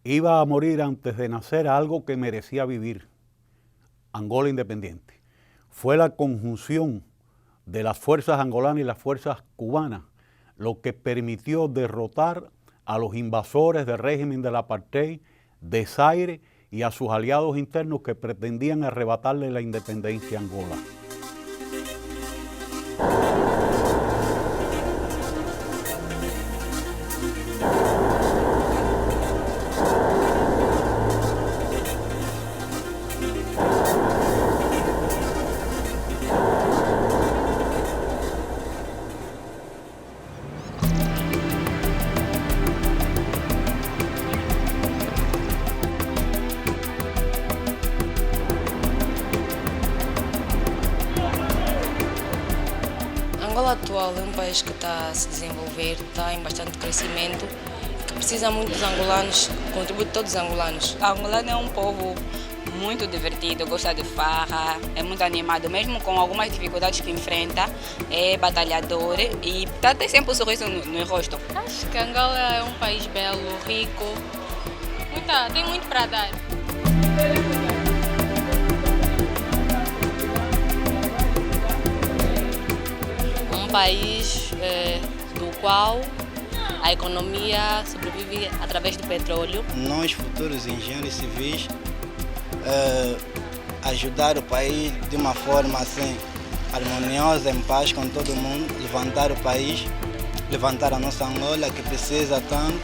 iba a morir antes de nacer a algo que merecía vivir, Angola independiente. Fue la conjunción de las fuerzas angolanas y las fuerzas cubanas lo que permitió derrotar a los invasores del régimen del apartheid de Zaire y a sus aliados internos que pretendían arrebatarle la independencia a Angola. Angola atual é um país que está a se desenvolver, está em bastante crescimento, que precisa muito dos angolanos, contribui todos os angolanos. O angolano é um povo muito divertido, gosta de farra, é muito animado, mesmo com algumas dificuldades que enfrenta, é batalhador e tem sempre um sorriso no rosto. Acho que Angola é um país belo, rico, tem muito para dar. Um país do qual a economia sobrevive através do petróleo. Nós, futuros engenheiros civis, ajudar o país de uma forma assim harmoniosa, em paz com todo mundo, levantar o país, levantar a nossa Angola que precisa tanto.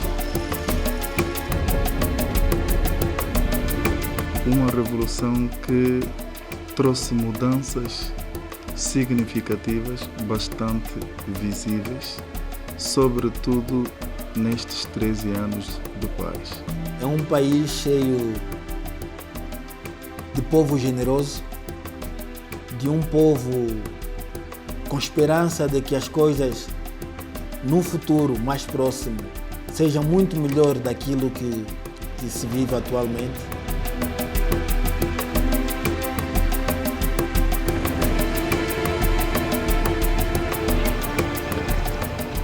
Uma revolução que trouxe mudanças significativas, bastante visíveis, sobretudo nestes 13 anos do país. É um país cheio de povo generoso, de um povo com esperança de que as coisas no futuro mais próximo sejam muito melhor daquilo que se vive atualmente.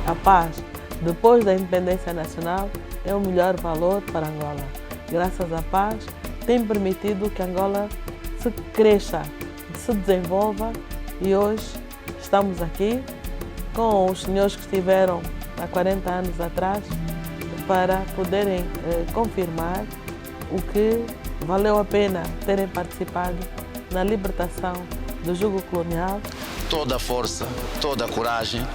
A paz, depois da independência nacional, é o melhor valor para Angola. Graças à paz, tem permitido que Angola se cresça, se desenvolva e hoje estamos aqui com os senhores que estiveram há 40 anos atrás para poderem confirmar o que valeu a pena terem participado na libertação do jugo colonial. Toda a força, toda a coragem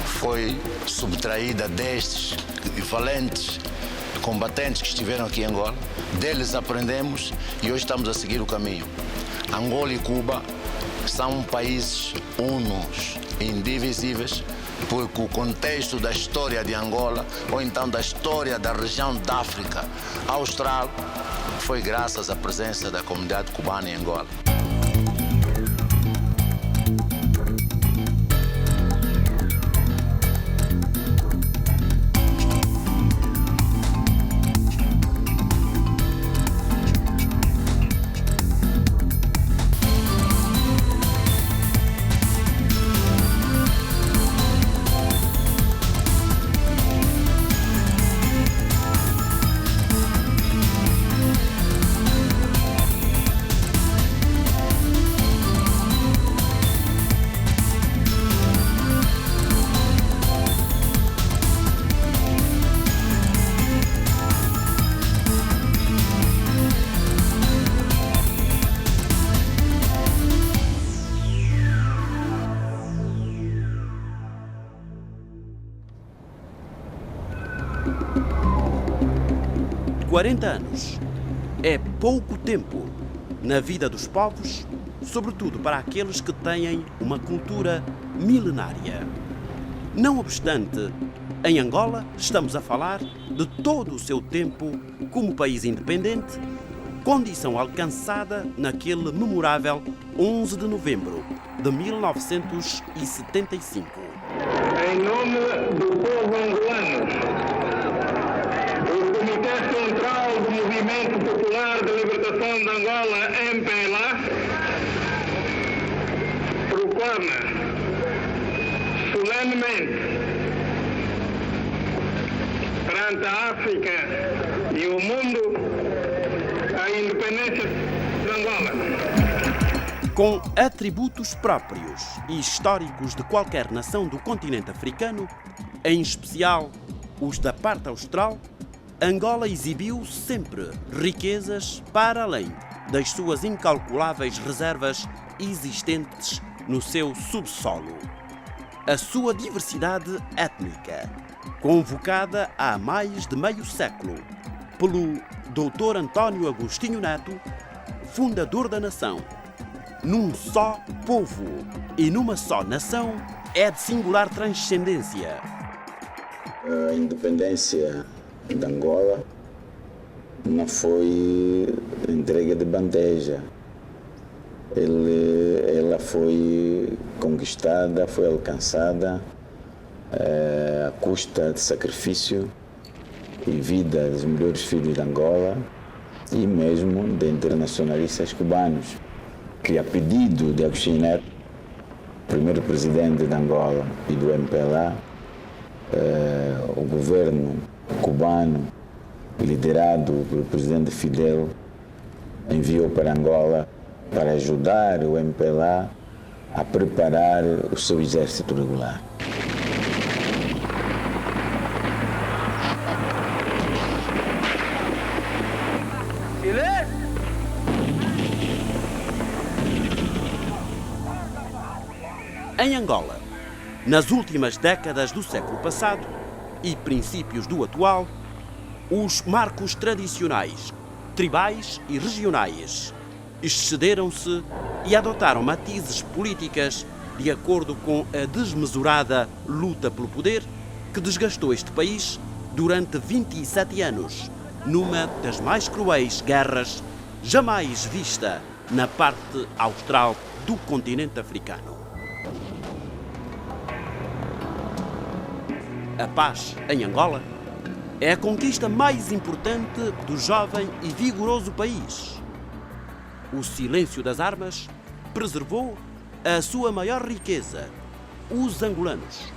foi subtraída destes valentes combatentes que estiveram aqui em Angola. Deles aprendemos e hoje estamos a seguir o caminho. Angola e Cuba são países unos, indivisíveis, porque o contexto da história de Angola, ou então da história da região da África Austral, foi graças à presença da comunidade cubana em Angola. "40 anos é pouco tempo na vida dos povos, sobretudo para aqueles que têm uma cultura milenária. Não obstante, em Angola estamos a falar de todo o seu tempo como país independente, condição alcançada naquele memorável 11 de novembro de 1975. Em nome do povo angolano, o Comitê Central do Movimento Popular de Libertação de Angola, MPLA, proclama solenemente perante a África e o mundo a independência de Angola. Com atributos próprios e históricos de qualquer nação do continente africano, em especial os da parte austral, Angola exibiu sempre riquezas para além das suas incalculáveis reservas existentes no seu subsolo. A sua diversidade étnica, convocada há mais de meio século pelo Dr. António Agostinho Neto, fundador da nação, num só povo e numa só nação, é de singular transcendência. A independência de Angola não foi entrega de bandeja. Ela foi conquistada, foi alcançada à custa de sacrifício e vida dos melhores filhos de Angola e mesmo de internacionalistas cubanos, que a pedido de Agostinho Neto, primeiro presidente de Angola e do MPLA, o governo cubano, liderado pelo presidente Fidel, enviou para Angola para ajudar o MPLA a preparar o seu exército regular. Em Angola, nas últimas décadas do século passado e princípios do atual, os marcos tradicionais, tribais e regionais excederam-se e adotaram matizes políticas de acordo com a desmesurada luta pelo poder que desgastou este país durante 27 anos, numa das mais cruéis guerras jamais vista na parte austral do continente africano. A paz em Angola é a conquista mais importante do jovem e vigoroso país. O silêncio das armas preservou a sua maior riqueza, os angolanos,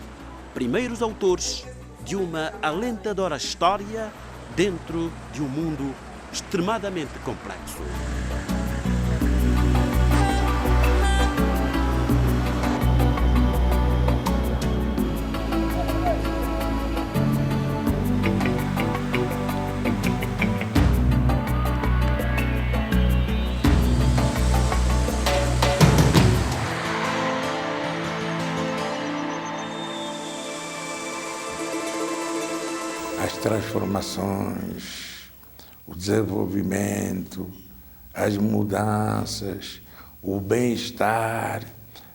primeiros autores de uma alentadora história dentro de um mundo extremadamente complexo. As transformações, o desenvolvimento, as mudanças, o bem-estar,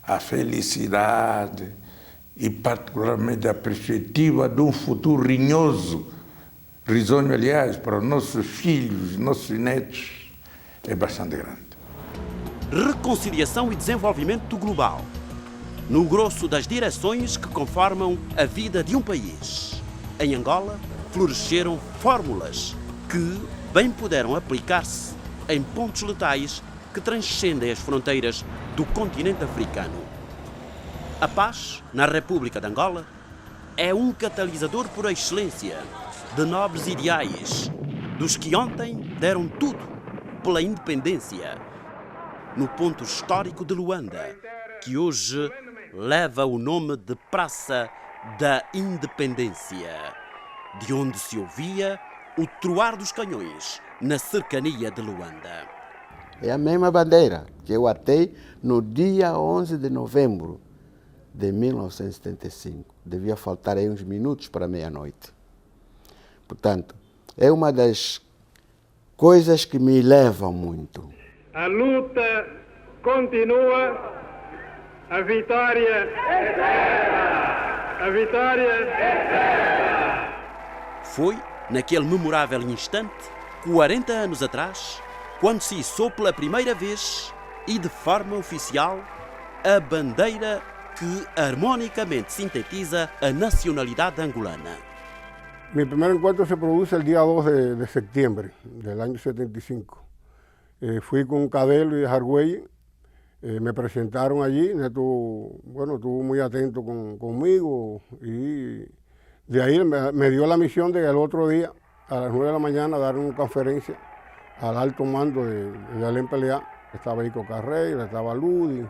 a felicidade e particularmente a perspectiva de um futuro risonho, aliás, para os nossos filhos, nossos netos, é bastante grande. Reconciliação e desenvolvimento global, no grosso das direções que conformam a vida de um país. Em Angola, floresceram fórmulas que bem puderam aplicar-se em pontos letais que transcendem as fronteiras do continente africano. A paz na República de Angola é um catalisador por excelência de nobres ideais, dos que ontem deram tudo pela independência, no ponto histórico de Luanda, que hoje leva o nome de Praça da Independência, de onde se ouvia o troar dos canhões na cercania de Luanda. É a mesma bandeira que eu atei no dia 11 de novembro de 1975. Devia faltar aí uns minutos para meia-noite. Portanto, é uma das coisas que me levam muito. A luta continua, a vitória é certa! A vitória é certa! Foi naquele memorável instante, 40 anos atrás, quando se içou pela primeira vez e de forma oficial a bandeira que harmonicamente sintetiza a nacionalidade angolana. Mi primer encuentro se produce el día 2 de septiembre del año 75. Fui con Cadelo y Jargüey, me presentaron allí, Neto, estuvo muy atento conmigo y de ahí me dio la misión de que el otro día a las 9 de la mañana a dar una conferencia al alto mando de la MPLA. Estaba Ico Carreira, estaba Ludi,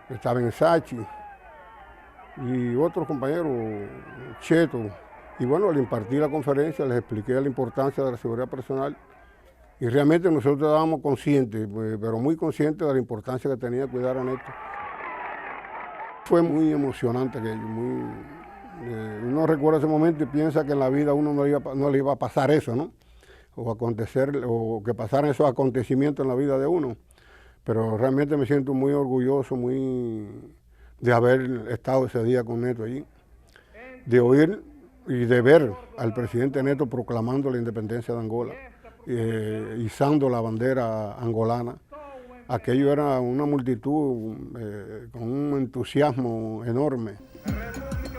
estaba Ensachi y otros compañeros, Cheto. Y bueno, al impartir la conferencia les expliqué la importancia de la seguridad personal y realmente nosotros estábamos conscientes, pero muy conscientes de la importancia que tenía cuidar a Neto. Fue muy emocionante aquello, uno recuerda ese momento y piensa que en la vida a uno no le iba a pasar eso, ¿no? O que pasaran esos acontecimientos en la vida de uno. Pero realmente me siento muy orgulloso de haber estado ese día con Neto allí, de oír y de ver al presidente Neto proclamando la independencia de Angola, izando la bandera angolana. Aquello era una multitud com um entusiasmo enorme.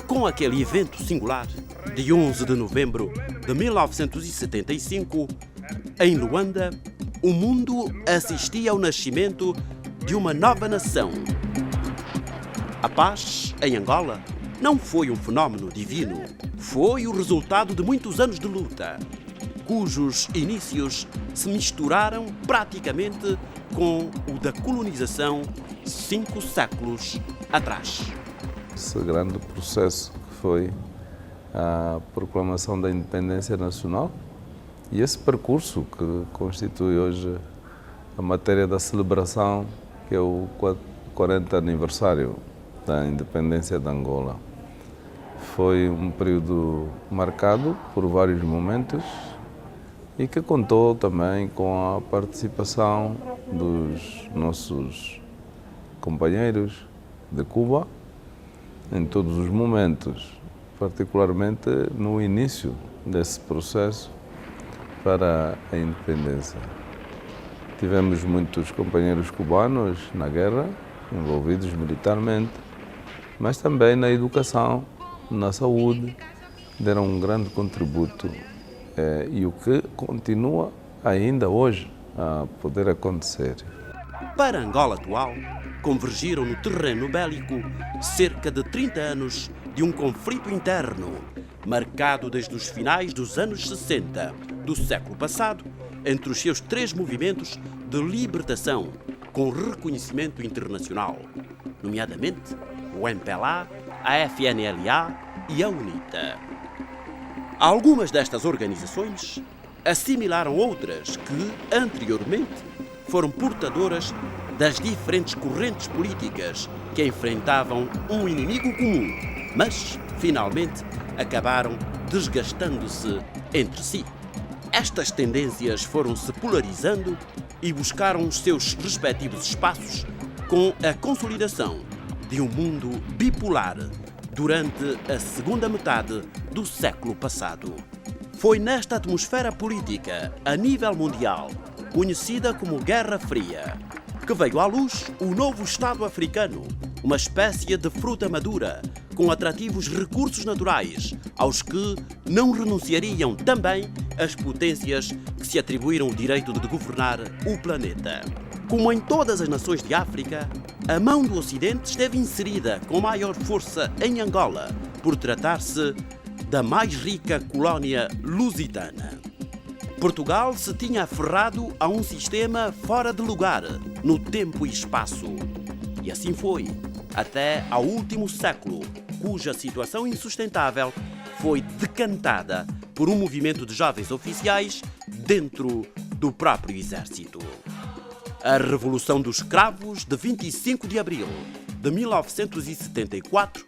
Com aquele evento singular de 11 de novembro de 1975, em Luanda, o mundo assistia ao nascimento de uma nova nação. A paz em Angola não foi um fenômeno divino, foi o resultado de muitos anos de luta, cujos inícios se misturaram praticamente com o da colonização 5 séculos atrás. Esse grande processo que foi a proclamação da independência nacional e esse percurso que constitui hoje a matéria da celebração, que é o 40 aniversário da independência de Angola. Foi um período marcado por vários momentos e que contou também com a participação dos nossos companheiros de Cuba em todos os momentos, particularmente no início desse processo para a independência. Tivemos muitos companheiros cubanos na guerra, envolvidos militarmente, mas também na educação, na saúde, deram um grande contributo e o que continua ainda hoje a poder acontecer. Para a Angola atual, convergiram no terreno bélico cerca de 30 anos de um conflito interno, marcado desde os finais dos anos 60 do século passado, entre os seus 3 movimentos de libertação com reconhecimento internacional, nomeadamente o MPLA, a FNLA e a UNITA. Algumas destas organizações assimilaram outras que, anteriormente, foram portadoras das diferentes correntes políticas que enfrentavam um inimigo comum, mas, finalmente, acabaram desgastando-se entre si. Estas tendências foram-se polarizando e buscaram os seus respectivos espaços com a consolidação de um mundo bipolar durante a segunda metade do século passado. Foi nesta atmosfera política, a nível mundial, conhecida como Guerra Fria, que veio à luz o novo Estado africano, uma espécie de fruta madura, com atrativos recursos naturais, aos que não renunciariam também as potências que se atribuíram o direito de governar o planeta. Como em todas as nações de África, a mão do Ocidente esteve inserida com maior força em Angola, por tratar-se da mais rica colónia lusitana. Portugal se tinha aferrado a um sistema fora de lugar, no tempo e espaço. E assim foi, até ao último século, cuja situação insustentável foi decantada por um movimento de jovens oficiais dentro do próprio exército. A Revolução dos Cravos de 25 de abril de 1974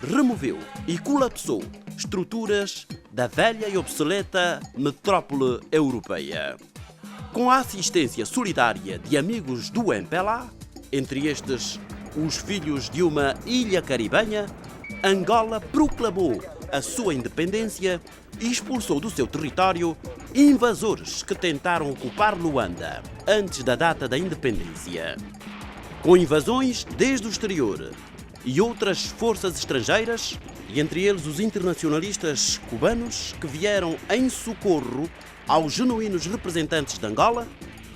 removeu e colapsou estruturas da velha e obsoleta metrópole europeia. Com a assistência solidária de amigos do MPLA, entre estes os filhos de uma ilha caribenha, Angola proclamou a sua independência e expulsou do seu território invasores que tentaram ocupar Luanda antes da data da independência. Com invasões desde o exterior e outras forças estrangeiras, e entre eles os internacionalistas cubanos que vieram em socorro aos genuínos representantes de Angola,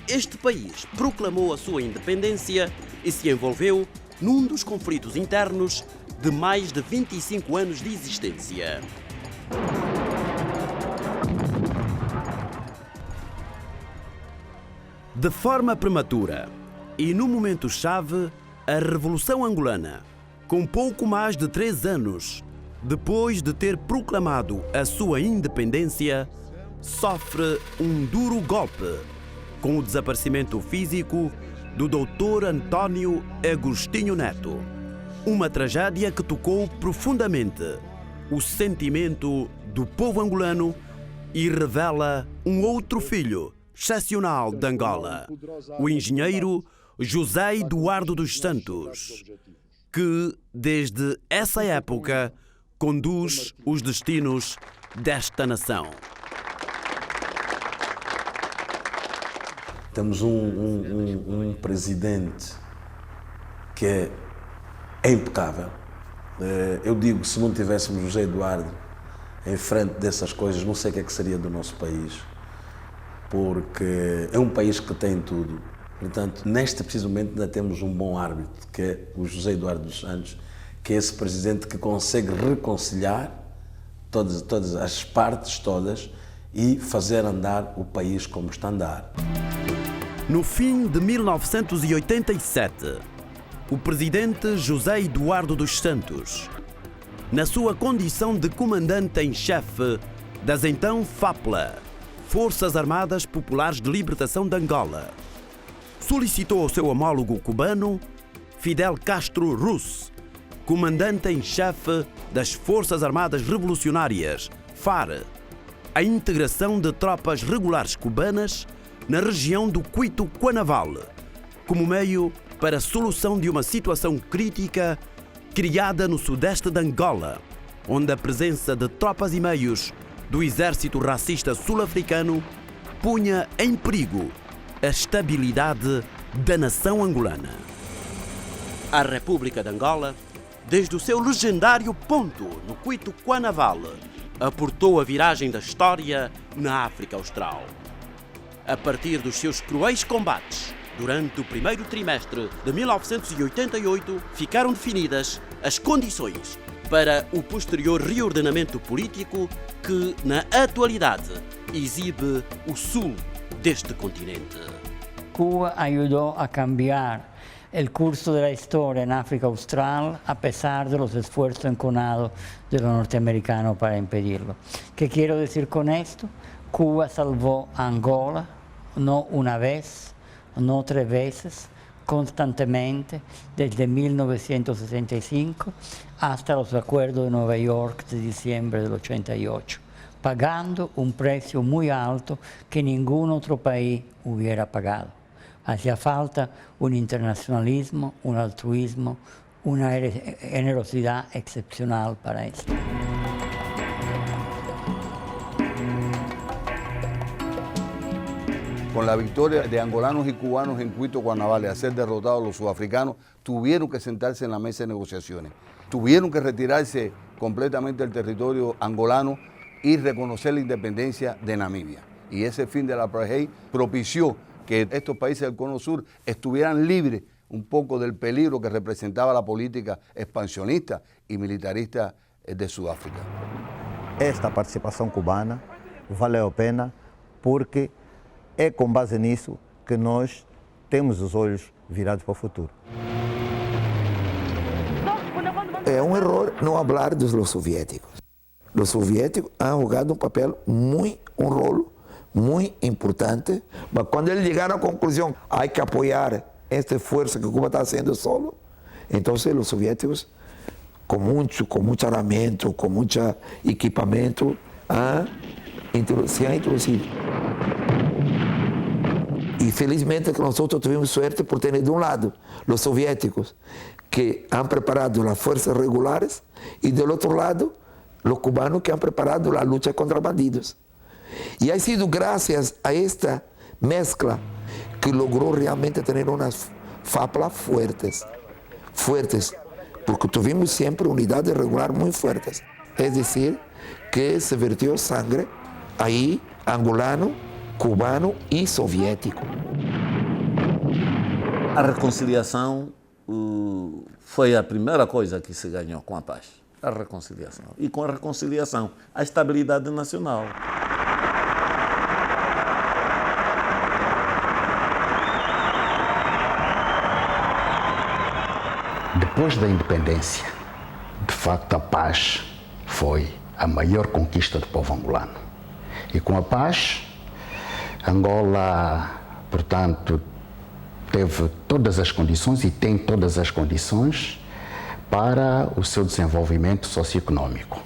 este país proclamou a sua independência e se envolveu num dos conflitos internos de mais de 25 anos de existência. De forma prematura e no momento-chave, a Revolução Angolana, com pouco mais de 3 anos depois de ter proclamado a sua independência, sofre um duro golpe com o desaparecimento físico do Dr. Antônio Agostinho Neto. Uma tragédia que tocou profundamente o sentimento do povo angolano e revela um outro filho excepcional de Angola, o engenheiro José Eduardo dos Santos, que desde essa época conduz os destinos desta nação. Temos um presidente que é impecável. Eu digo, se não tivéssemos José Eduardo em frente dessas coisas, não sei o que é que seria do nosso país, porque é um país que tem tudo. Portanto, neste preciso momento ainda temos um bom árbitro, que é o José Eduardo dos Santos, que é esse presidente que consegue reconciliar todas as partes todas e fazer andar o país como está a andar. No fim de 1987, o presidente José Eduardo dos Santos, na sua condição de comandante em chefe das então FAPLA, Forças Armadas Populares de Libertação de Angola, solicitou ao seu homólogo cubano, Fidel Castro Ruz, comandante em chefe das Forças Armadas Revolucionárias, FARC, a integração de tropas regulares cubanas na região do Cuito-Cuanaval, como meio para a solução de uma situação crítica criada no sudeste de Angola, onde a presença de tropas e meios do exército racista sul-africano punha em perigo a estabilidade da nação angolana. A República de Angola, desde o seu legendário ponto no Cuito-Cuanaval, aportou a viragem da história na África Austral. A partir dos seus cruéis combates, durante o primeiro trimestre de 1988, ficaram definidas as condições para o posterior reordenamento político que, na atualidade, exibe o sul deste continente. Cuba ayudó a cambiar el curso de la historia en África Austral a pesar de los esfuerzos enconados de los norteamericanos para impedirlo. ¿Qué quiero decir con esto? Cuba salvó a Angola, no una vez, no 3 veces, constantemente, desde 1965 hasta los acuerdos de Nueva York de diciembre del 88, pagando un precio muy alto que ningún otro país hubiera pagado. Hacía falta un internacionalismo, un altruismo, una generosidad excepcional para esto. Con la victoria de angolanos y cubanos en Cuito-Cuanaval a ser derrotados los sudafricanos, tuvieron que sentarse en la mesa de negociaciones. Tuvieron que retirarse completamente del territorio angolano y reconocer la independencia de Namibia. Y ese fin de la apartheid propició que estos países del Cono Sur estuvieran libres un poco del peligro que representaba la política expansionista y militarista de Sudáfrica. Esta participação cubana valeu a pena porque é com base nisso que nós temos os olhos virados para o futuro. É um erro não falar dos soviéticos. Os soviéticos han jugado um rol muito importante, mas quando eles chegaram à conclusão há que apoiar este esforço que Cuba está fazendo solo, então os soviéticos com muito armamento, com muito equipamento, se han introduzido. E felizmente que nós tivemos sorte por ter de um lado os soviéticos que han preparado as forças regulares e do outro lado os cubanos que han preparado a luta contra bandidos. E ha sido graças a esta mezcla que logrou realmente ter umas FAPLA fuertes, porque tuvimos sempre unidades regulares muito fortes. É decir, que se vertiu sangue aí, angolano, cubano e soviético. A reconciliação foi a primeira coisa que se ganhou com a paz. A reconciliação. E com a reconciliação, a estabilidade nacional. Depois da independência, de facto a paz foi a maior conquista do povo angolano. E com a paz, Angola, portanto, teve todas as condições e tem todas as condições para o seu desenvolvimento socioeconômico.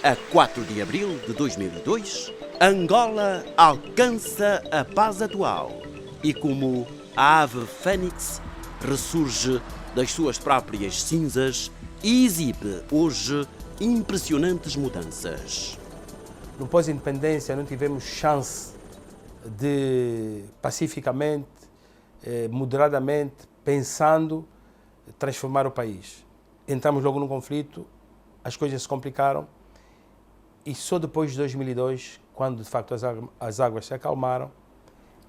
A 4 de abril de 2002, Angola alcança a paz atual e, como a ave fênix, ressurge das suas próprias cinzas e exibe hoje impressionantes mudanças. No pós-independência não tivemos chance de pacificamente, moderadamente, pensando transformar o país. Entramos logo num conflito, as coisas se complicaram e só depois de 2002, quando de facto as águas se acalmaram,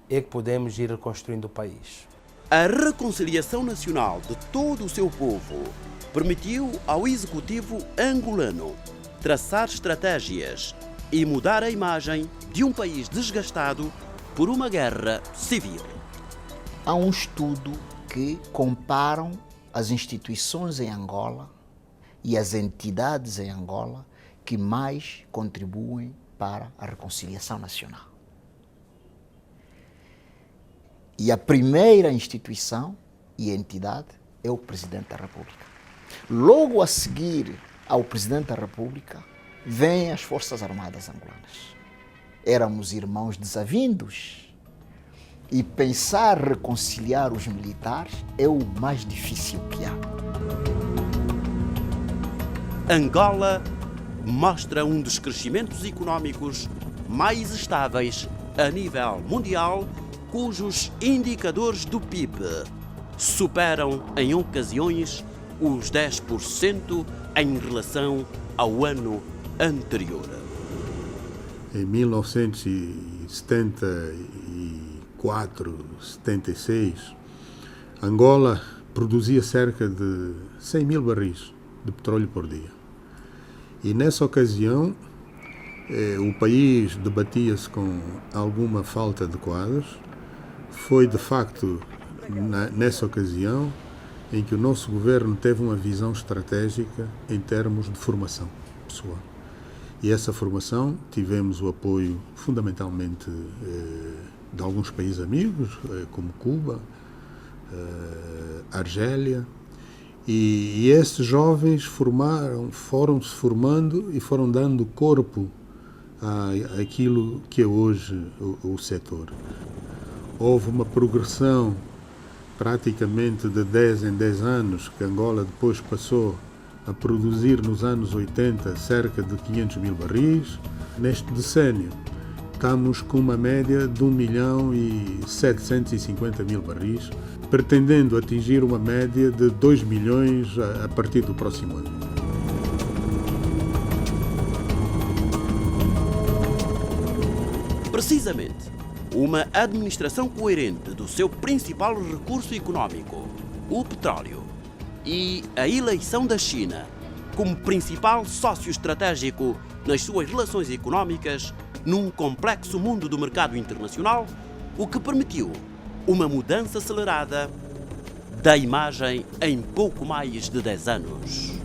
é que podemos ir reconstruindo o país. A reconciliação nacional de todo o seu povo permitiu ao executivo angolano traçar estratégias e mudar a imagem de um país desgastado por uma guerra civil. Há um estudo que comparam as instituições em Angola e as entidades em Angola que mais contribuem para a reconciliação nacional. E a primeira instituição e entidade é o Presidente da República. Logo a seguir ao Presidente da República, vêm as Forças Armadas angolanas. Éramos irmãos desavindos e pensar reconciliar os militares é o mais difícil que há. Angola mostra um dos crescimentos económicos mais estáveis a nível mundial, cujos indicadores do PIB superam em ocasiões os 10% em relação ao ano anterior. Em 1974, 76, Angola produzia cerca de 100 mil barris de petróleo por dia. E nessa ocasião, o país debatia-se com alguma falta de quadros. Foi, de facto, nessa ocasião em que o nosso governo teve uma visão estratégica em termos de formação pessoal. E essa formação tivemos o apoio fundamentalmente de alguns países amigos, como Cuba, Argélia, e esses jovens foram-se formando e foram dando corpo àquilo que é hoje o setor. Houve uma progressão praticamente de 10 em 10 anos, que Angola depois passou a produzir nos anos 80 cerca de 500 mil barris. Neste decênio estamos com uma média de 1.750.000 barris, pretendendo atingir uma média de 2 milhões a partir do próximo ano. Precisamente, uma administração coerente do seu principal recurso econômico, o petróleo, e a eleição da China como principal sócio estratégico nas suas relações econômicas num complexo mundo do mercado internacional, o que permitiu uma mudança acelerada da imagem em pouco mais de 10 anos.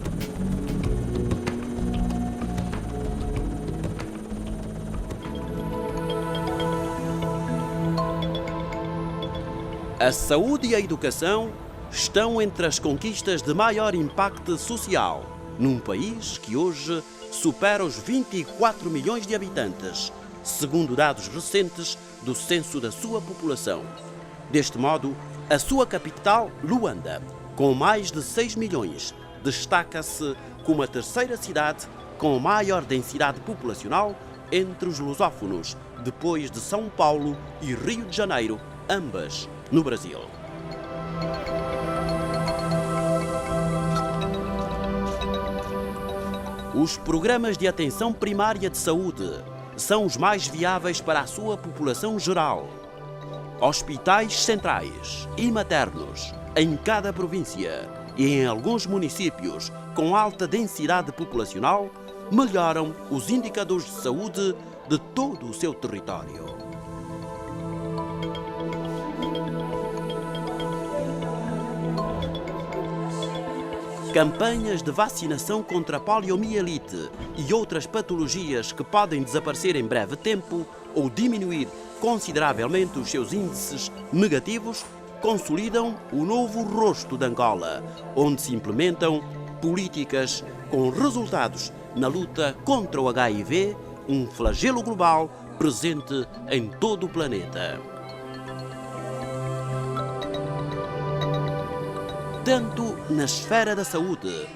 A saúde e a educação estão entre as conquistas de maior impacto social num país que hoje supera os 24 milhões de habitantes, segundo dados recentes do censo da sua população. Deste modo, a sua capital, Luanda, com mais de 6 milhões, destaca-se como a terceira cidade com maior densidade populacional entre os lusófonos, depois de São Paulo e Rio de Janeiro, ambas no Brasil. Os programas de atenção primária de saúde são os mais viáveis para a sua população geral. Hospitais centrais e maternos em cada província e em alguns municípios com alta densidade populacional melhoram os indicadores de saúde de todo o seu território. campanhas de vacinação contra a poliomielite e outras patologias que podem desaparecer em breve tempo ou diminuir consideravelmente os seus índices negativos, consolidam o novo rosto de Angola, onde se implementam políticas com resultados na luta contra o HIV, um flagelo global presente em todo o planeta. Tanto na esfera da saúde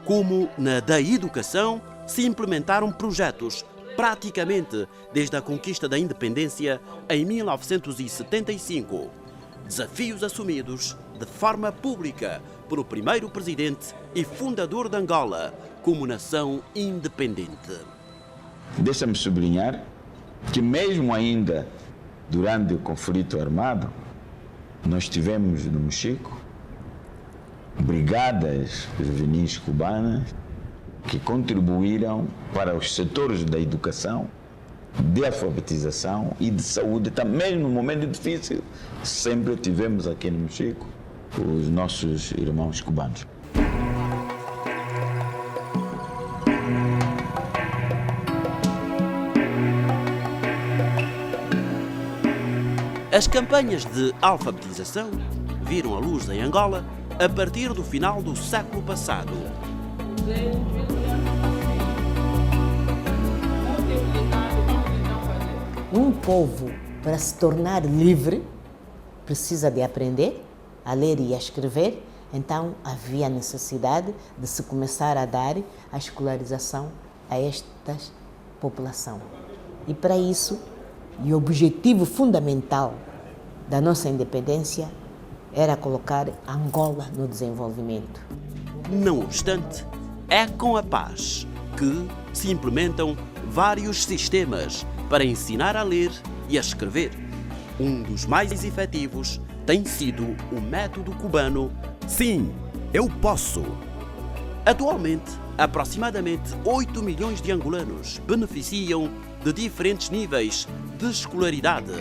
como na da educação se implementaram projetos praticamente desde a conquista da independência em 1975. Desafios assumidos de forma pública pelo primeiro presidente e fundador de Angola como nação independente. Deixa-me sublinhar que mesmo ainda durante o conflito armado, nós tivemos no Mochico brigadas juvenis cubanas que contribuíram para os setores da educação, de alfabetização e de saúde. Também no momento difícil, sempre tivemos aqui no Mochico os nossos irmãos cubanos. As campanhas de alfabetização viram a luz em Angola a partir do final do século passado. Um povo, para se tornar livre, precisa de aprender a ler e a escrever. Então havia necessidade de se começar a dar a escolarização a esta população. E para isso, e o objetivo fundamental da nossa independência era colocar Angola no desenvolvimento. Não obstante, é com a paz que se implementam vários sistemas para ensinar a ler e a escrever. Um dos mais efetivos tem sido o método cubano Sim, eu posso. Atualmente, aproximadamente 8 milhões de angolanos beneficiam de diferentes níveis de escolaridade,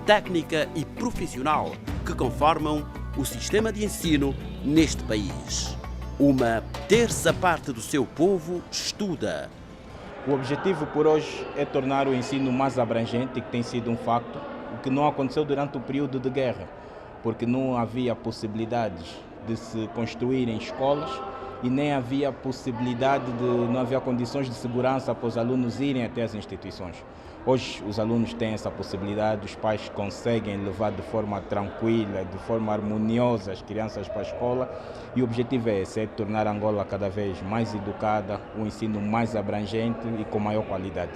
técnica e profissional que conformam o sistema de ensino neste país. Uma terça parte do seu povo estuda. O objetivo por hoje é tornar o ensino mais abrangente, que tem sido um facto, o que não aconteceu durante o período de guerra, porque não havia possibilidades de se construírem escolas e nem havia possibilidade não havia condições de segurança para os alunos irem até as instituições. Hoje os alunos têm essa possibilidade, os pais conseguem levar de forma tranquila, de forma harmoniosa as crianças para a escola e o objetivo é esse, é tornar Angola cada vez mais educada, um ensino mais abrangente e com maior qualidade.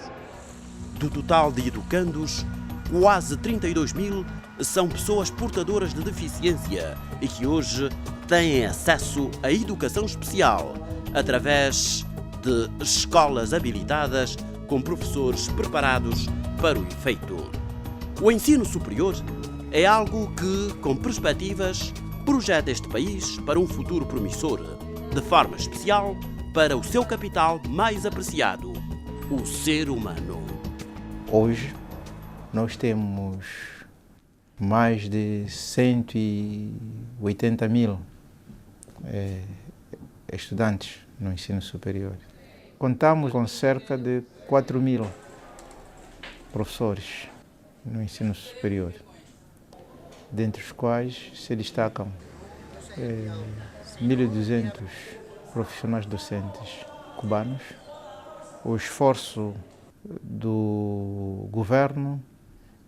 Do total de educandos, quase 32 mil são pessoas portadoras de deficiência e que hoje têm acesso à educação especial através de escolas habilitadas com professores preparados para o efeito. O ensino superior é algo que, com perspectivas, projeta este país para um futuro promissor, de forma especial para o seu capital mais apreciado, o ser humano. Hoje, nós temos mais de 180 mil estudantes no ensino superior. Contamos com cerca de 4 mil professores no ensino superior, dentre os quais se destacam 1.200 profissionais docentes cubanos. O esforço do governo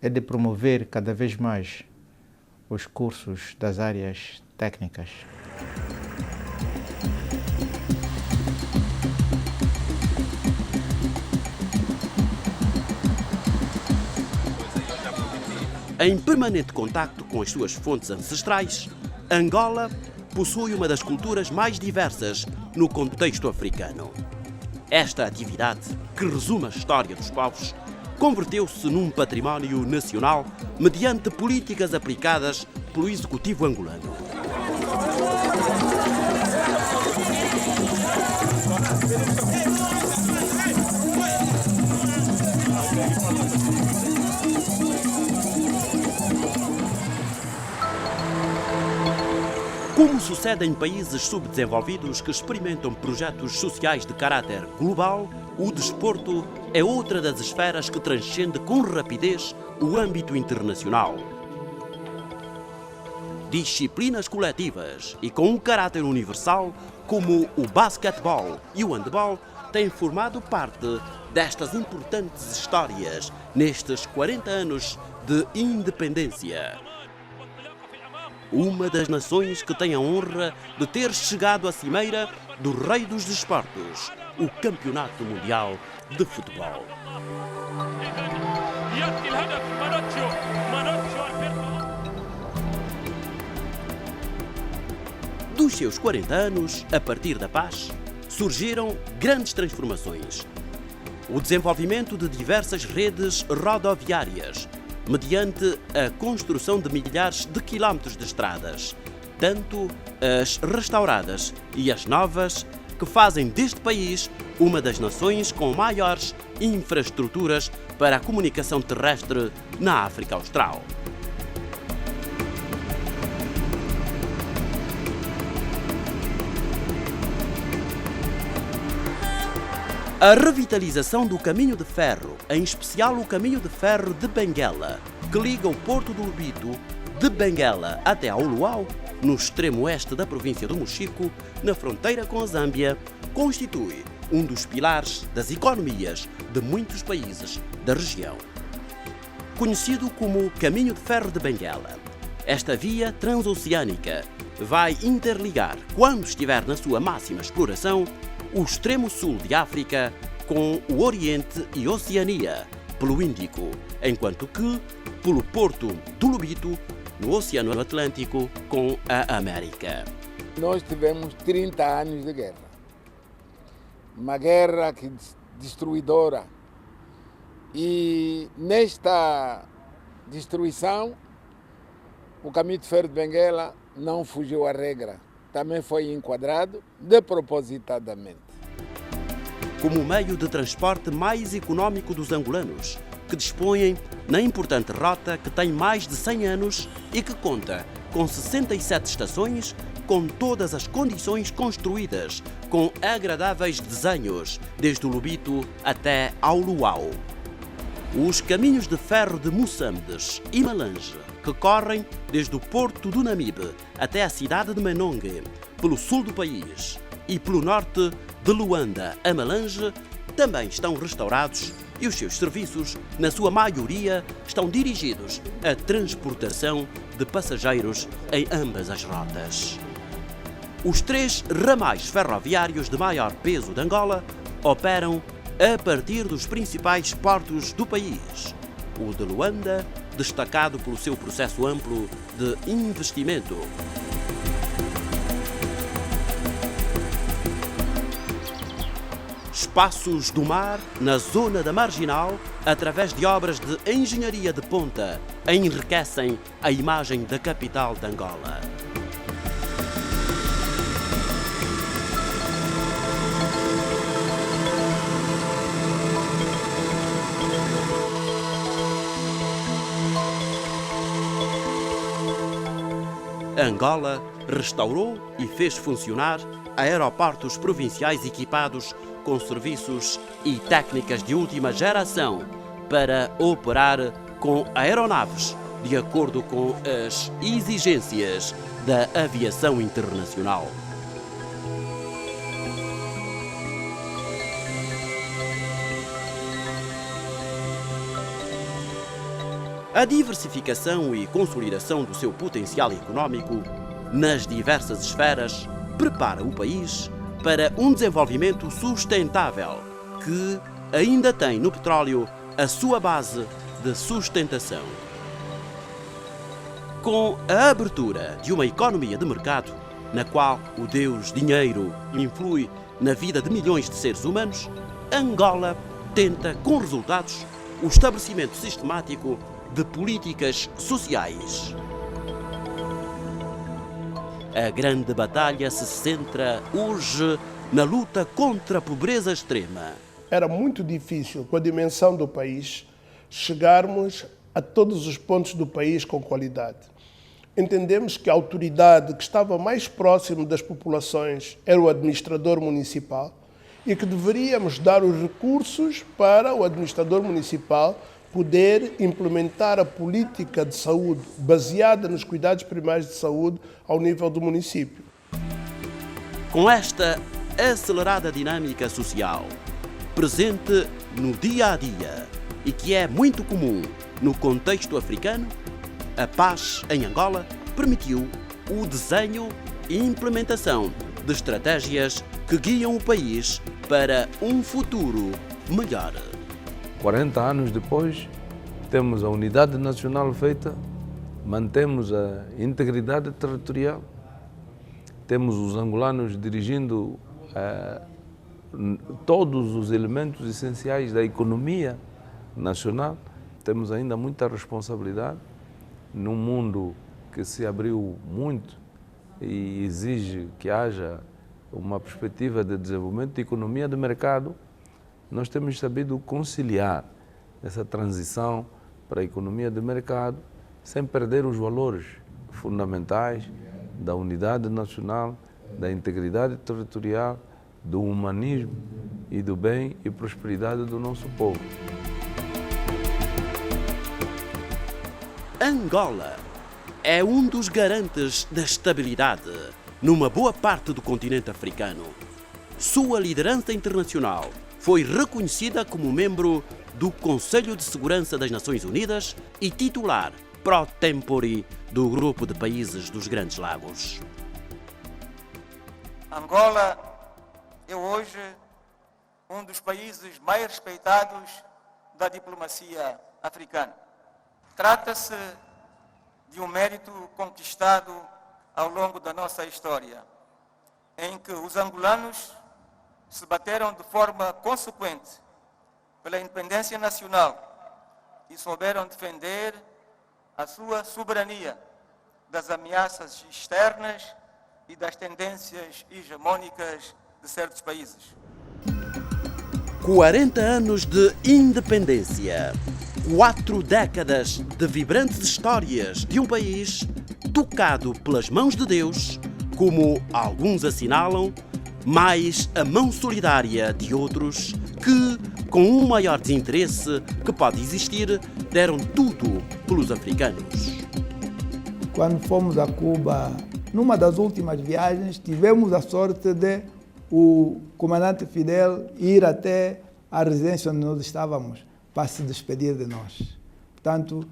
é de promover cada vez mais os cursos das áreas técnicas. Em permanente contacto com as suas fontes ancestrais, Angola possui uma das culturas mais diversas no contexto africano. Esta atividade, que resume a história dos povos, converteu-se num património nacional mediante políticas aplicadas pelo Executivo angolano. Como sucede em países subdesenvolvidos que experimentam projetos sociais de caráter global, o desporto é outra das esferas que transcende com rapidez o âmbito internacional. Disciplinas coletivas e com um caráter universal, como o basquetebol e o handebol, têm formado parte destas importantes histórias nestes 40 anos de independência. Uma das nações que tem a honra de ter chegado à cimeira do Rei dos Desportos, o Campeonato Mundial de Futebol. Dos seus 40 anos, a partir da paz, surgiram grandes transformações. O desenvolvimento de diversas redes rodoviárias, mediante a construção de milhares de quilómetros de estradas, tanto as restauradas e as novas, que fazem deste país uma das nações com maiores infraestruturas para a comunicação terrestre na África Austral. A revitalização do caminho de ferro, em especial o caminho de ferro de Benguela, que liga o porto do Lobito de Benguela até ao Luau, no extremo oeste da província do Mochico, na fronteira com a Zâmbia, constitui um dos pilares das economias de muitos países da região. Conhecido como Caminho de Ferro de Benguela, esta via transoceânica vai interligar, quando estiver na sua máxima exploração, o extremo sul de África com o Oriente e Oceania, pelo Índico, enquanto que pelo porto do Lobito, no Oceano Atlântico, com a América. Nós tivemos 30 anos de guerra. Uma guerra destruidora. E nesta destruição, o Caminho de Ferro de Benguela não fugiu à regra. Também foi enquadrado despropositadamente. Como meio de transporte mais econômico dos angolanos, que dispõem na importante rota que tem mais de 100 anos e que conta com 67 estações, com todas as condições construídas, com agradáveis desenhos, desde o Lobito até ao Luau. Os caminhos de ferro de Moçambique e Malange, que correm desde o porto do Namibe até a cidade de Menongue, pelo sul do país, e pelo norte de Luanda a Malange, também estão restaurados e os seus serviços, na sua maioria, estão dirigidos à transportação de passageiros em ambas as rotas. Os 3 ramais ferroviários de maior peso de Angola operam a partir dos principais portos do país. O de Luanda, destacado pelo seu processo amplo de investimento. Espaços do mar, na zona da Marginal, através de obras de engenharia de ponta, enriquecem a imagem da capital de Angola. Angola restaurou e fez funcionar aeroportos provinciais equipados com serviços e técnicas de última geração para operar com aeronaves de acordo com as exigências da aviação internacional. A diversificação e consolidação do seu potencial econômico nas diversas esferas prepara o país para um desenvolvimento sustentável que ainda tem no petróleo a sua base de sustentação. Com a abertura de uma economia de mercado, na qual o deus dinheiro influi na vida de milhões de seres humanos, Angola tenta, com resultados, o estabelecimento sistemático de políticas sociais. A grande batalha se centra hoje na luta contra a pobreza extrema. Era muito difícil, com a dimensão do país, chegarmos a todos os pontos do país com qualidade. entendemos que a autoridade que estava mais próximo das populações era o administrador municipal e que deveríamos dar os recursos para o administrador municipal poder implementar a política de saúde baseada nos cuidados primários de saúde ao nível do município. Com esta acelerada dinâmica social, presente no dia a dia e que é muito comum no contexto africano, a paz em Angola permitiu o desenho e implementação de estratégias que guiam o país para um futuro melhor. 40 anos depois, temos a unidade nacional feita, mantemos a integridade territorial, temos os angolanos dirigindo todos os elementos essenciais da economia nacional. Temos ainda muita responsabilidade num mundo que se abriu muito e exige que haja uma perspectiva de desenvolvimento de economia de mercado. Nós temos sabido conciliar essa transição para a economia de mercado sem perder os valores fundamentais da unidade nacional, da integridade territorial, do humanismo e do bem e prosperidade do nosso povo. Angola é um dos garantes da estabilidade numa boa parte do continente africano. Sua liderança internacional foi reconhecida como membro do Conselho de Segurança das Nações Unidas e titular pro tempore do Grupo de Países dos Grandes Lagos. Angola é hoje um dos países mais respeitados da diplomacia africana. Trata-se de um mérito conquistado ao longo da nossa história, em que os angolanos se bateram de forma consequente pela independência nacional e souberam defender a sua soberania das ameaças externas e das tendências hegemônicas de certos países. 40 anos de independência, 4 décadas de vibrantes histórias de um país tocado pelas mãos de Deus, como alguns assinalam, mais a mão solidária de outros que, com um maior desinteresse que pode existir, deram tudo pelos africanos. Quando fomos a Cuba, numa das últimas viagens, tivemos a sorte de o comandante Fidel ir até a residência onde nós estávamos para se despedir de nós. Portanto,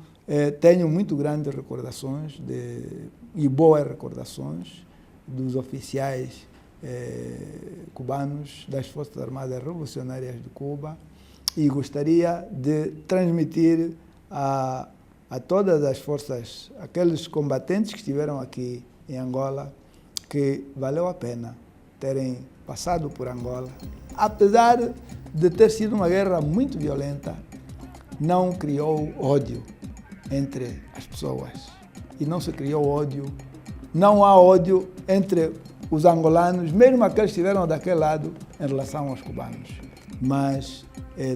tenho muito grandes recordações e boas recordações dos oficiais cubanos das Forças Armadas Revolucionárias de Cuba e gostaria de transmitir a todas as forças, aqueles combatentes que estiveram aqui em Angola, que valeu a pena terem passado por Angola. Apesar de ter sido uma guerra muito violenta, não criou ódio entre as pessoas. E não se criou ódio, não há ódio entre os angolanos, mesmo aqueles que estiveram daquele lado, em relação aos cubanos. Mas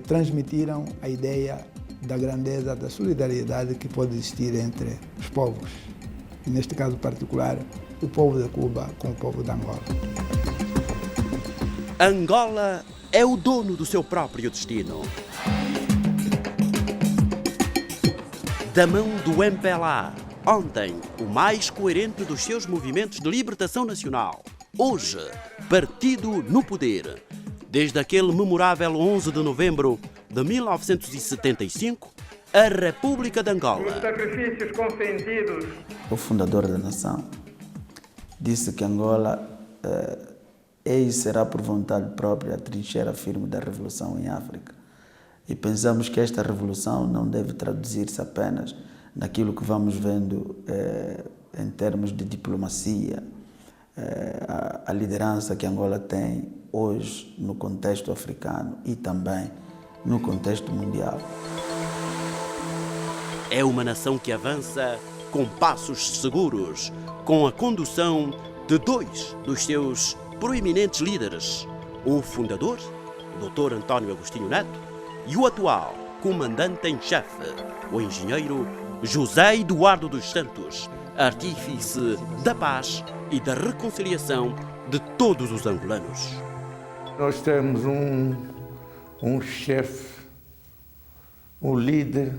transmitiram a ideia da grandeza, da solidariedade que pode existir entre os povos. E neste caso particular, o povo de Cuba com o povo de Angola. Angola é o dono do seu próprio destino. Da mão do MPLA, ontem o mais coerente dos seus movimentos de libertação nacional, hoje partido no poder. Desde aquele memorável 11 de novembro de 1975, a República de Angola. Os sacrifícios consentidos. O fundador da nação disse que Angola é e será por vontade própria a trincheira firme da revolução em África. E pensamos que esta revolução não deve traduzir-se apenas naquilo que vamos vendo em termos de diplomacia, a liderança que Angola tem hoje no contexto africano e também no contexto mundial. É uma nação que avança com passos seguros, com a condução de 2 dos seus proeminentes líderes, o fundador, Dr. António Agostinho Neto, e o atual comandante em chefe, o engenheiro José Eduardo dos Santos, artífice da paz e da reconciliação de todos os angolanos. Nós temos um chefe, um líder,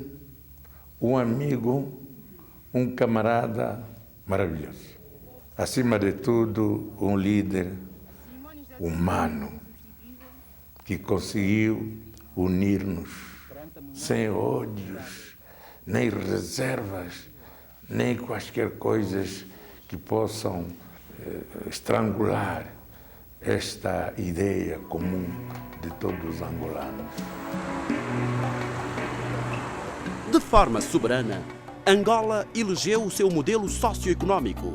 um amigo, um camarada maravilhoso. Acima de tudo, um líder humano que conseguiu unir-nos sem ódios, nem reservas, nem quaisquer coisas que possam estrangular esta ideia comum de todos os angolanos. De forma soberana, Angola elegeu o seu modelo socioeconómico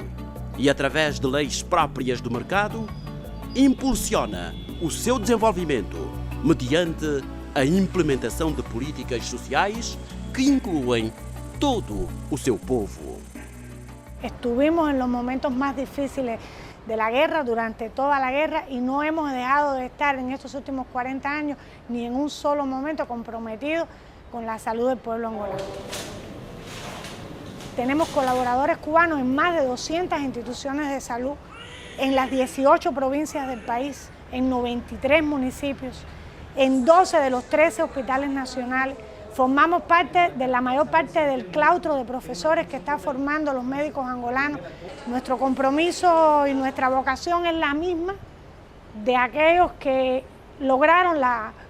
e, através de leis próprias do mercado, impulsiona o seu desenvolvimento mediante a implementação de políticas sociais que incluem todo o seu povo. Estuvimos en los momentos más difíciles de la guerra, durante toda la guerra, y no hemos dejado de estar en estos últimos 40 años ni en un solo momento comprometidos con la salud del pueblo angolano. Tenemos colaboradores cubanos en más de 200 instituciones de salud, en las 18 provincias del país, en 93 municipios, en 12 de los 13 hospitales nacionales. Formamos parte de la mayor parte del claustro de profesores que está formando los médicos angolanos. Nuestro compromiso y nuestra vocación es la misma de aquellos que lograron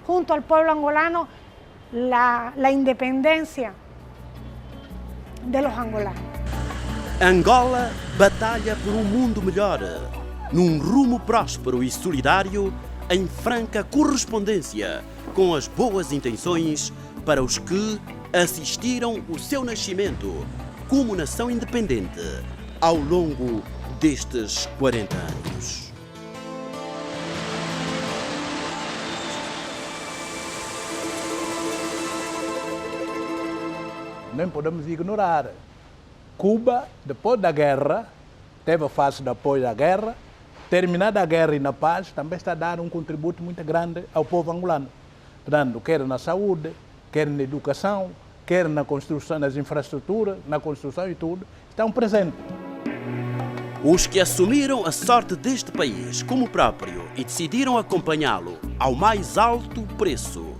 junto al pueblo angolano la independencia de los angolanos. Angola batalha por um mundo melhor, num rumo próspero e solidário, em franca correspondência com as boas intenções para os que assistiram o seu nascimento como nação independente ao longo destes 40 anos. Nem podemos ignorar. Cuba, depois da guerra, teve a fase de apoio à guerra. Terminada a guerra e na paz, também está a dar um contributo muito grande ao povo angolano. Portanto, quer na saúde, quer na educação, quer na construção das infraestruturas, na construção e tudo, estão presentes. Os que assumiram a sorte deste país como próprio e decidiram acompanhá-lo ao mais alto preço,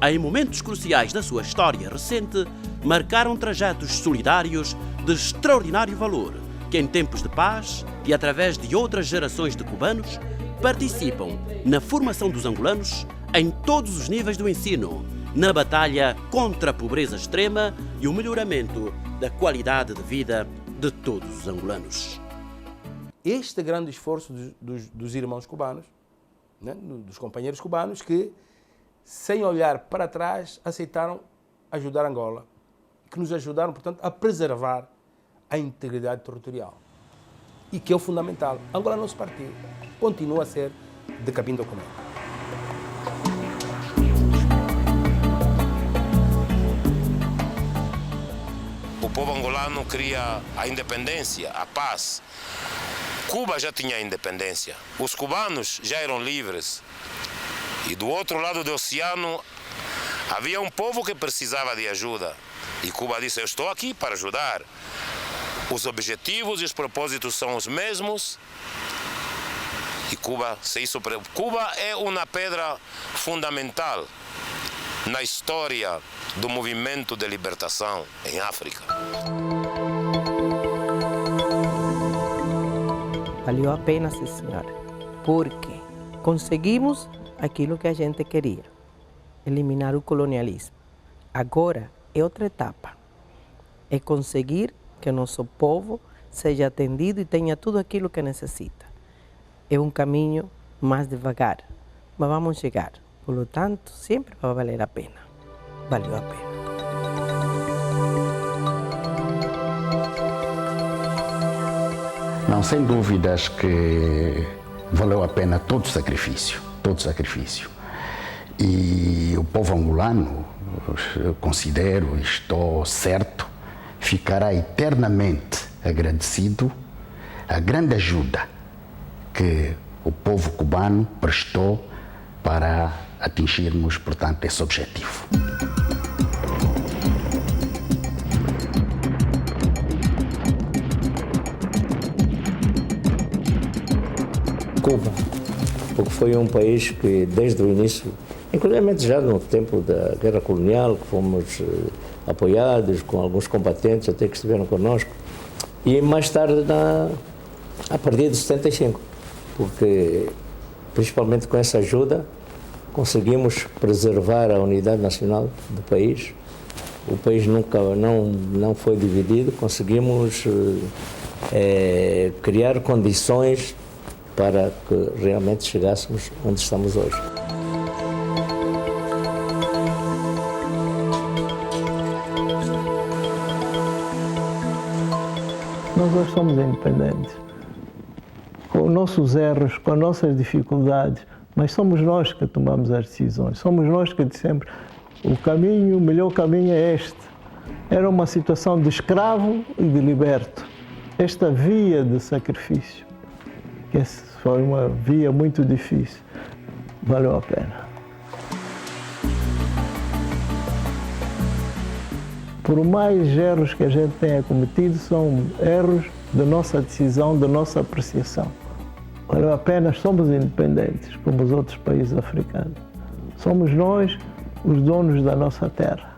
em momentos cruciais da sua história recente, marcaram trajetos solidários de extraordinário valor, que em tempos de paz e através de outras gerações de cubanos, participam na formação dos angolanos em todos os níveis do ensino, na batalha contra a pobreza extrema e o melhoramento da qualidade de vida de todos os angolanos. Este grande esforço dos irmãos cubanos, né, dos companheiros cubanos, que, sem olhar para trás, aceitaram ajudar Angola, que nos ajudaram, portanto, a preservar a integridade territorial. E que é o fundamental. Angola não se partiu, continua a ser de capim documento. O povo angolano queria a independência, a paz. Cuba já tinha independência. Os cubanos já eram livres. E do outro lado do oceano havia um povo que precisava de ajuda. E Cuba disse: eu estou aqui para ajudar. Os objetivos e os propósitos são os mesmos. E Cuba se hizo. Cuba é uma pedra fundamental na história do movimento de libertação em África. Valeu a pena, sim, senhora, porque conseguimos aquilo que a gente queria, eliminar o colonialismo. Agora é outra etapa, é conseguir que nosso povo seja atendido e tenha tudo aquilo que necessita. É um caminho mais devagar, mas vamos chegar. Por lo tanto, sempre vai valer a pena. Valeu a pena. Não, sem dúvidas que valeu a pena todo sacrifício, todo sacrifício. E o povo angolano, eu considero, estou certo, ficará eternamente agradecido à grande ajuda que o povo cubano prestou para atingirmos, portanto, esse objetivo. Cuba, porque foi um país que desde o início, inclusive já no tempo da guerra colonial, que fomos apoiados com alguns combatentes até que estiveram conosco, e mais tarde a partir de 75, porque principalmente com essa ajuda conseguimos preservar a unidade nacional do país. O país nunca não foi dividido, conseguimos criar condições para que realmente chegássemos onde estamos hoje. Nós hoje somos independentes, com os nossos erros, com as nossas dificuldades, mas somos nós que tomamos as decisões, somos nós que dissemos o melhor caminho é este. Era uma situação de escravo e de liberto. Esta via de sacrifício, que foi uma via muito difícil, valeu a pena. Por mais erros que a gente tenha cometido, são erros da nossa decisão, da nossa apreciação. Valeu a pena, somos independentes, como os outros países africanos. Somos nós os donos da nossa terra.